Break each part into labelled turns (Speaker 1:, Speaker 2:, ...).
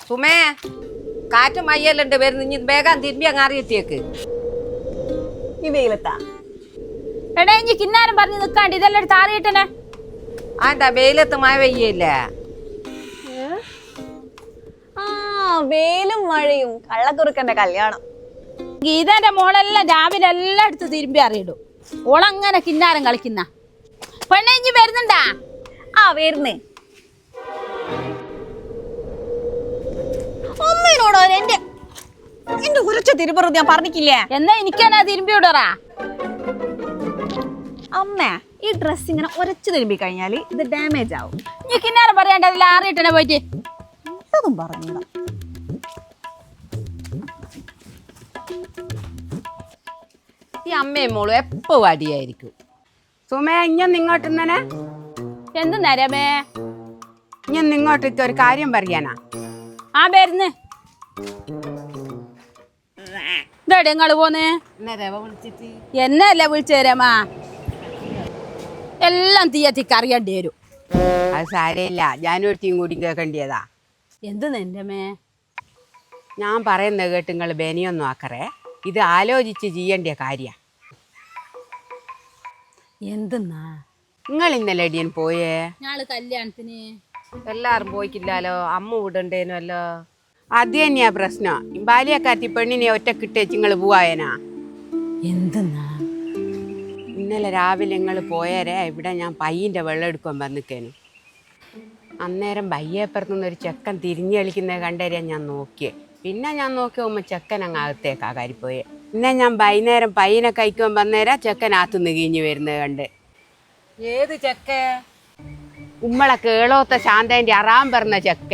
Speaker 1: സുമേ കാറ്റും മയ്യല്ലുണ്ട് വരുന്നു ഇനി വേഗം തിരുമ്പി അങ്ങ് അറിയത്തേക്ക്.
Speaker 2: ഈ വെയിലത്താ
Speaker 3: എടാ ഇനി കിന്നാരം പറഞ്ഞു നിക്കാണ്ട് ഇതെല്ലാം എടുത്ത് ആറിയിട്ടനെ.
Speaker 1: എന്താ വെയിലത്ത് മഴ പെയ്യല്ല?
Speaker 2: ആ വെയിലും മഴയും കള്ളക്കുറുക്കന്റെ കല്യാണം.
Speaker 3: ഗീതന്റെ മോളെല്ലാം രാവിലെ എല്ലാം എടുത്ത് തിരുമ്പി അറിയിടും. ഓളങ്ങനെ കിന്നാരം കളിക്കുന്ന പെണ്ണെ ഇനി വരുന്നുണ്ടാ?
Speaker 2: ആ വരുന്നേ. അമ്മേനോടോ എന്റെ കുറച്ച് തിരുപ്പുറത്ത് ഞാൻ പറഞ്ഞിട്ടില്ലേ?
Speaker 3: എന്നാ എനിക്കെന്നാ തിരുമ്പി വിടറാ?
Speaker 2: അമ്മ ഈ ഡ്രസ് ഇങ്ങനെ ഉരച്ചു തിരുമ്പി കഴിഞ്ഞാല് ഇത് ഡാമേജ് ആവും.
Speaker 3: നീ കിന്നാരം പറയാണ്ട് അതിൽ ആറിയിട്ടനെ പോയിട്ട്.
Speaker 2: അതും പറഞ്ഞില്ല.
Speaker 1: ഈ അമ്മയും മോളും എപ്പോ അടിയായിരിക്കും. സുമേ ഇഞ്ഞൊന്ന് ഇങ്ങോട്ട് തന്നെ.
Speaker 3: എന്ത് നേരമേ?
Speaker 1: ഇഞ്ഞൊന്ന് ഇങ്ങോട്ട് ഒരു കാര്യം പറയാനാ.
Speaker 3: ആ വരുന്ന്. ഇതെവിടെ നിങ്ങള് പോന്ന്? എന്നല്ലേ വിളിച്ചു തരാമാ? എല്ലാം തീയത്തിക്ക് അറിയേണ്ടി വരും.
Speaker 1: അത് സാരമില്ല, ഞാനൊരുത്തിയും കൂടി കേൾക്കേണ്ടിയതാ.
Speaker 3: എന്ത് നിന്റെമേ?
Speaker 1: ഞാൻ പറയുന്നത് കേട്ട് നിങ്ങൾ ബനിയൊന്നും ആക്കറേ. ഇത് ആലോചിച്ച് ചെയ്യേണ്ട കാര്യ.
Speaker 3: എന്തെന്നാ?
Speaker 1: നിങ്ങൾ ഇന്നലെ അടിയൻ പോയേ?
Speaker 3: ഞാള് കല്യാണത്തിന്.
Speaker 1: എല്ലാരും പോയിക്കില്ലാലോ, അമ്മ വിടണ്ടേനല്ലോ. അത് തന്നെയാ പ്രശ്നം. ബാല്യക്കാരത്തി പെണ്ണിനെ ഒറ്റക്കിട്ടേച്ച് നിങ്ങൾ പോവായനാ.
Speaker 3: എന്തെന്നാ?
Speaker 1: ഇന്നലെ രാവിലെ നിങ്ങൾ പോയാരേ ഇവിടെ ഞാൻ പയ്യൻ്റെ വെള്ളം എടുക്കാൻ വന്നിക്കേനു. അന്നേരം ബയ്യപ്പുറത്തുനിന്ന് ഒരു ചെക്കൻ തിരിഞ്ഞു കളിക്കുന്നത് കണ്ടേരാ ഞാൻ നോക്കിയേ. പിന്നെ ഞാൻ നോക്കി പോകുമ്പോൾ ചെക്കൻ അങ്ങ് അകത്തേക്കാ കാരിപ്പോയെ. പിന്നെ ഞാൻ വൈകുന്നേരം പയ്യനെ കഴിക്കാൻ വന്നേരാ ചെക്കൻ അകത്തുനിന്ന് കീഞ്ഞ് വരുന്നത് കണ്ട്. ഏത് ചെക്ക? ഉമ്മളെ കേളോത്ത ശാന്തേൻ്റെ അറാം പറഞ്ഞ ചെക്ക.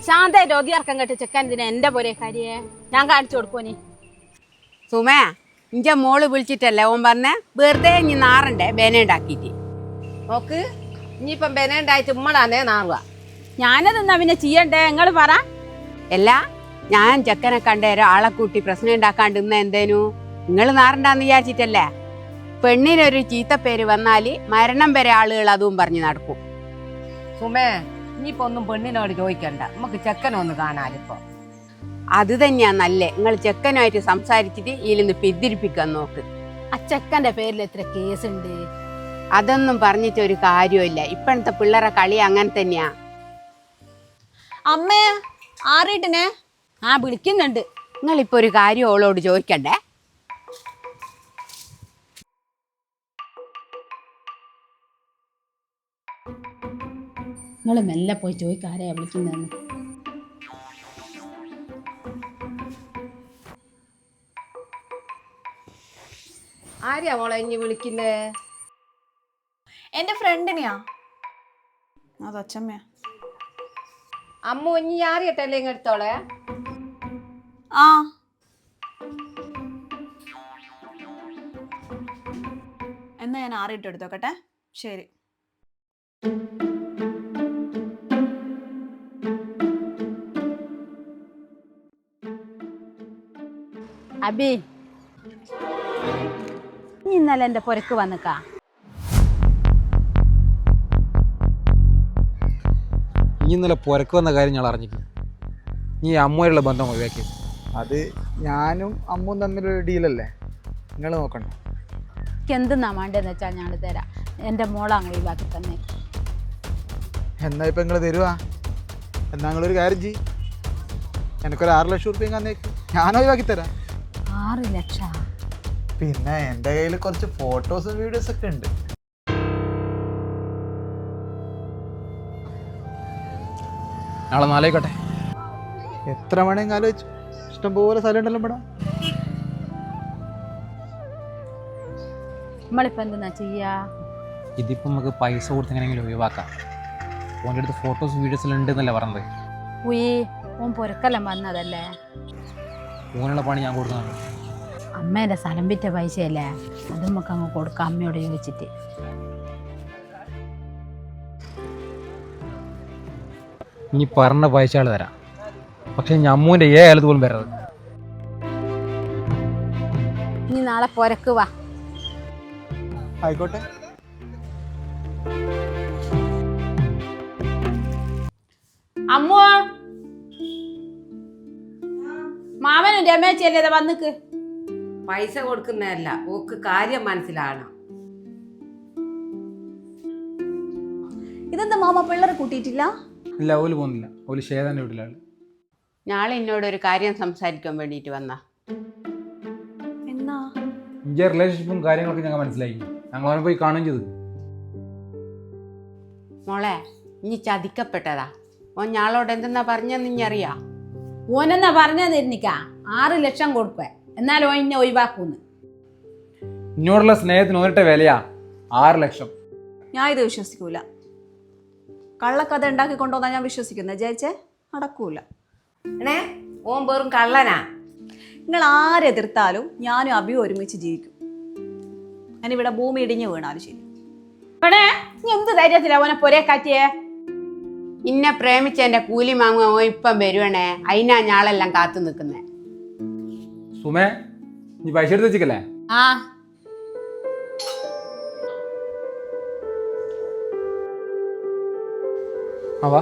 Speaker 3: ശാന്തന്റെ ഒതിയർക്കം കേട്ട് ചെക്കൻ ഇതിനെ എന്റെ പോരെ കാര്യേ ഞാൻ കാണിച്ചു കൊടുക്കോനി.
Speaker 1: സുമേ ഇഞ്ചെ മോള് വിളിച്ചിട്ടല്ലേ ഓൻ പറഞ്ഞേ വെറുതെ ഇനി നാറണ്ടേ ബേനയുണ്ടാക്കിയിട്ട് നോക്ക്. ഇനിയിപ്പം ബേനയുണ്ടായിട്ട് ഉമ്മളാന്നേ നാറുക.
Speaker 3: ഞാനതെന്നാ പിന്നെ ചെയ്യണ്ടേ? നിങ്ങള് പറ.
Speaker 1: അല്ല ഞാൻ ചെക്കനെ കണ്ടേരോ ആളെ കൂട്ടി പ്രശ്നം ഉണ്ടാക്കാണ്ട് ഇന്ന് എന്തേനു? നിങ്ങൾ നാറണ്ടാന്ന് വിചാരിച്ചിട്ടല്ലേ? പെണ്ണിനൊരു ചീത്തപ്പേര് വന്നാല് മരണം വരെ ആളുകൾ അതും പറഞ്ഞു നടക്കും. സുമേ ഇനിയിപ്പോ ഒന്നും പെണ്ണിനോട് ചോദിക്കണ്ട, നമുക്ക് ചെക്കനൊന്ന് കാണാലിപ്പോ. അത് തന്നെയാ നല്ലേ. നിങ്ങൾ ചെക്കനുമായിട്ട് സംസാരിച്ചിട്ട് ഇതിലൊന്ന് പിന്തിരിപ്പിക്കാൻ നോക്ക്.
Speaker 3: ആ ചെക്കന്റെ പേരിൽ എത്ര കേസുണ്ട്?
Speaker 1: അതൊന്നും പറഞ്ഞിട്ട് ഒരു കാര്യമില്ല. ഇപ്പോഴത്തെ പിള്ളേരെ കളി അങ്ങനെ തന്നെയാ.
Speaker 2: അമ്മേ ആറിയിട്ടിനെ.
Speaker 3: ആ വിളിക്കുന്നുണ്ട്.
Speaker 1: നിങ്ങളിപ്പോ ഒരു കാര്യം ഓളോട് ചോദിക്കണ്ടേ?
Speaker 3: നിങ്ങൾ മെല്ലെ പോയി ചോദിക്കാരെയാ വിളിക്കുന്നതെന്ന്.
Speaker 1: ആരെയാ മോളെ ഇനി വിളിക്കുന്നേ?
Speaker 2: എന്റെ ഫ്രണ്ടിനെയാ. അത് അച്ഛമ്മയാ.
Speaker 1: അമ്മു ഇനി ആറിയട്ടല്ലേ ഇങ്ങെടുത്തോളെ?
Speaker 2: ആ എന്നാ ഞാൻ ആറിയിട്ട് എടുത്തോക്കട്ടെ. ശരി.
Speaker 3: അബി നീ ഇന്നലെ എന്റെ പുരക്ക് വന്നിക്കാ?
Speaker 4: നീ ഇന്നലെ പുരക്ക് വന്ന കാര്യം ഞാൻ അറിഞ്ഞിട്ടില്ല. നീ അമ്മുമായുള്ള ബന്ധം ഒഴിവാക്കി.
Speaker 5: അത് ഞാനും അമ്മും തമ്മിലൊരു ഡീലല്ലേ, നിങ്ങൾ നോക്കണ്ട.
Speaker 3: എനിക്ക് എന്തെന്നാ വേണ്ടതെന്ന് വെച്ചാൽ ഞാൻ തരാം. എൻ്റെ മോളെ അങ്ങ് ഒഴിവാക്കി തന്നെ.
Speaker 5: എന്നാ ഇപ്പം നിങ്ങൾ തരുവാ? എന്നാ നിങ്ങളൊരു കാര്യം ചെയ്യ്, എനിക്കൊരു 6 ലക്ഷം റുപ്യ തന്നേക്ക്, ഞാൻ ഒഴിവാക്കി തരാം.
Speaker 3: 6 ലക്ഷം?
Speaker 5: പിന്നെ എൻ്റെ കയ്യിൽ കുറച്ച് ഫോട്ടോസും വീഡിയോസൊക്കെ ഉണ്ട്.
Speaker 4: നാളെ നാളേക്കട്ടെ.
Speaker 5: എത്ര വേണമെങ്കിൽ ആലോചിച്ചു, ഇഷ്ടംപോലെ സ്ഥലം ഉണ്ടല്ലോ ഇവിടെ.
Speaker 3: നമ്മളിപ്പോൾ എന്തെന്നാ ചെയ്യാ?
Speaker 4: ഇതിപ്പോൾ നമുക്ക് പൈസ കൊടുത്ത് എങ്ങനെയെങ്കിലും ഒഴിവാക്കാം. ഓൻ്റെ അടുത്ത് ഫോട്ടോസ് വീഡിയോസിൽ ഉണ്ടെന്നല്ലേ പറഞ്ഞത്.
Speaker 3: ഉയ് ഓൻ പുരക്കെല്ലാം വന്നതല്ലേ.
Speaker 4: ഓനുള്ള പണി ഞാൻ കൊടുക്കുന്നതാണ്.
Speaker 3: അമ്മേൻ്റെ സ്ഥലം വിറ്റ പൈസയല്ലേ, അത് നമുക്ക് അങ്ങ് കൊടുക്കാം അമ്മയോട് ചോദിച്ചിട്ട്.
Speaker 4: ഇനി പറഞ്ഞ പൈസകൾ തരാം, പക്ഷെ ഞാൻ അമ്മൂൻ്റെ കാലത്ത് പോലും വരരുത്.
Speaker 3: ഇനി നാളെ പുരക്ക് വാ.
Speaker 5: ആയിക്കോട്ടെ.
Speaker 3: അമ്മോ മാമനും രമേശല്ലേ വന്നിക്ക്.
Speaker 1: പൈസ കൊടുക്കുന്നതല്ല, ഓക്ക് കാര്യം മനസ്സിലാകണം.
Speaker 2: ഇതെന്താ മാമ പിള്ളേരെ കൂട്ടിയിട്ടില്ല?
Speaker 4: ഇല്ല, ഓല് പോകുന്നില്ല. ഓല് ഷേതാൻ്റെ വീട്ടിലാണ്.
Speaker 1: നാളെ എന്നോട് ഒരു കാര്യം സംസാരിക്കാൻ വേണ്ടിയിട്ട് വന്നാ.
Speaker 2: എന്നാ
Speaker 4: ഇഞ്ചെ റിലേഷൻഷിപ്പും കാര്യങ്ങളൊക്കെ ഞങ്ങൾ മനസ്സിലാക്കി. ഞങ്ങൾ അവനെ പോയി കാണുകയും ചെയ്തു.
Speaker 1: മോളെ, ഇനി ചതിക്കപ്പെട്ടതാ. ഓൻ ഞാളോട് എന്തെന്നാ പറഞ്ഞെന്ന് ഇനി അറിയാ?
Speaker 3: ഓനെന്നാ പറഞ്ഞിരിക്ക 6 ലക്ഷം കൊടുക്കുക, എന്നാലും ഓൻ ഇന്നെ ഒഴിവാക്കൂന്ന്.
Speaker 4: ഇന്നോടുള്ള സ്നേഹത്തിന് ഓനിട്ട വിലയാ 6 ലക്ഷം.
Speaker 2: ഞാൻ ഇത് വിശ്വസിക്കൂല. കള്ളക്കഥ ഉണ്ടാക്കി കൊണ്ടുവന്നാ ഞാൻ വിശ്വസിക്കുന്നത്. ജയിച്ചേ നടക്കൂല.
Speaker 1: ഓൻ വെറും കള്ളനാ.
Speaker 2: നിങ്ങൾ ആരെതിർത്താലും ഞാനും അഭിയും ഒരുമിച്ച് ജീവിക്കും. ഞാനിവിടെ ഭൂമി ഇടിഞ്ഞ് വീണാലും ശരി.
Speaker 3: പെണേ, നീ എന്ത് ധൈര്യത്തിലാ ഓനെ പൊരേ കാറ്റിയേ?
Speaker 1: ഇന്നെ പ്രേമിച്ച എന്റെ കൂലി വാങ്ങുക ഓൻ ഇപ്പം വരുവണേ. അതിനാ ഞാളെല്ലാം കാത്തു നിൽക്കുന്നേ.
Speaker 4: സുമേ, നീ പൈസ എടുത്ത് വെച്ചിക്കല്ലേ?
Speaker 3: ആ
Speaker 4: വാ.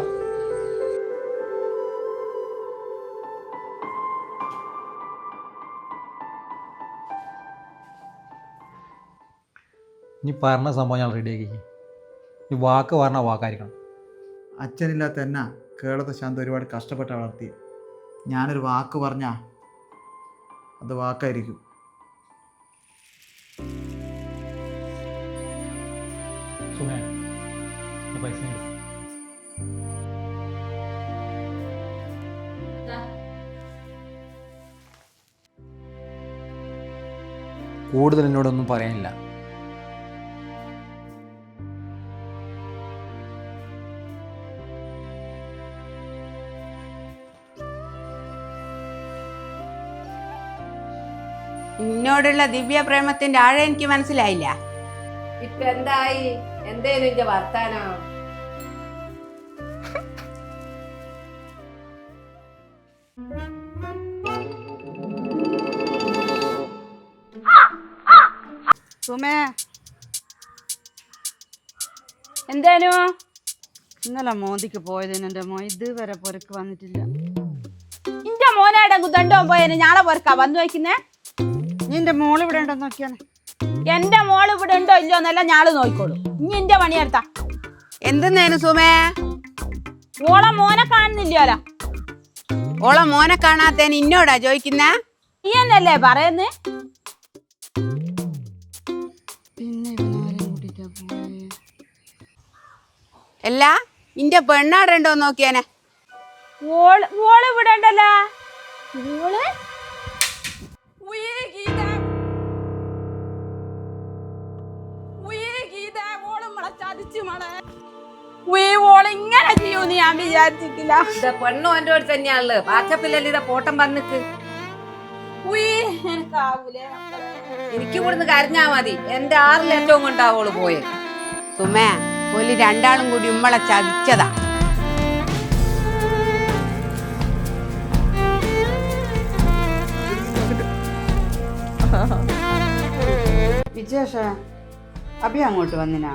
Speaker 4: നീ പറഞ്ഞ സംഭവം ഞാൻ റെഡിയാക്കി. ഈ വാക്ക് പറഞ്ഞ വാക്കായിരിക്കണം.
Speaker 5: അച്ഛനില്ലാത്ത എന്നാ കേരളത്തെ ശാന്ത ഒരുപാട് കഷ്ടപ്പെട്ട് വളർത്തി. ഞാനൊരു വാക്ക് പറഞ്ഞാ അത് വാക്കായിരിക്കും.
Speaker 4: സുമേ, പൈസ കൂടുതൽ എന്നോടൊന്നും പറയാനില്ല.
Speaker 1: എന്നോടുള്ള ദിവ്യ പ്രേമത്തിന്റെ ആഴം എനിക്ക് മനസ്സിലായില്ല.
Speaker 6: ഇപ്പൊ എന്തായി? എന്തേലും ഇന്റെ വർത്താനോ?
Speaker 7: സുമേ,
Speaker 3: എന്തേനു?
Speaker 7: ഇന്നലെ മോദിക്ക് പോയതിന് എൻ്റെ മോ ഇതുവരെ പുരക്ക് വന്നിട്ടില്ല.
Speaker 3: ഇന്റെ മോനേടെ ദണ്ടോ പോയതിന് ഞാളെ പൊരക്കാ വന്നു വയ്ക്കുന്നേ.
Speaker 7: നിന്റെ മോള് ഇവിടെ ഉണ്ടോ നോക്കിയാണ്.
Speaker 3: എന്റെ മോള് ഇവിടെ ഉണ്ടോ ഇല്ലയോ എന്നല്ല ഞാള് നോക്കിക്കോളൂ. ഇനി എന്റെ പണിയെടുത്താ.
Speaker 1: എന്തെന്നേനു സുമേ?
Speaker 3: ഓളെ മോനെ കാണുന്നില്ലല്ലോ.
Speaker 1: ഓളെ മോനെ കാണാത്തേന് ഇന്നോടാ ചോദിക്കുന്നേ?
Speaker 3: നീ എന്നല്ലേ പറയുന്നേ?
Speaker 7: പിന്നെ ഇവനാരെയും കൂട്ടിട്ടാ പോയേ.
Speaker 1: അല്ല, ഇന്റെ പെണ്ണാടുണ്ടോ നോക്കിയാനെ.
Speaker 3: ഓള് ഇവിടെ ഉണ്ടല്ലോ. ഓള് ഓളിങ്ങനെ ചെയ്യൂന്ന് ഞാൻ വിചാരിച്ചിട്ടില്ല.
Speaker 6: പെണ്ണും എന്റെ അടുത്ത് തന്നെയാണല്ലോ. വാട്സപ്പിലല്ലേ ഇതാ ഫോട്ടം വന്നിക്ക്.
Speaker 3: എനിക്കാവൂലേ
Speaker 6: എനിക്ക് ഇവിടുന്ന് കരഞ്ഞാ മതി. എന്റെ 6 ലക്ഷവും കൊണ്ടാവോള് പോയെ.
Speaker 1: സുമേ, ഓല് രണ്ടാളും കൂടി ഉമ്മളെ ചതിച്ചതാ.
Speaker 7: വിജേഷ, അഭി അങ്ങോട്ട് വന്നിനാ?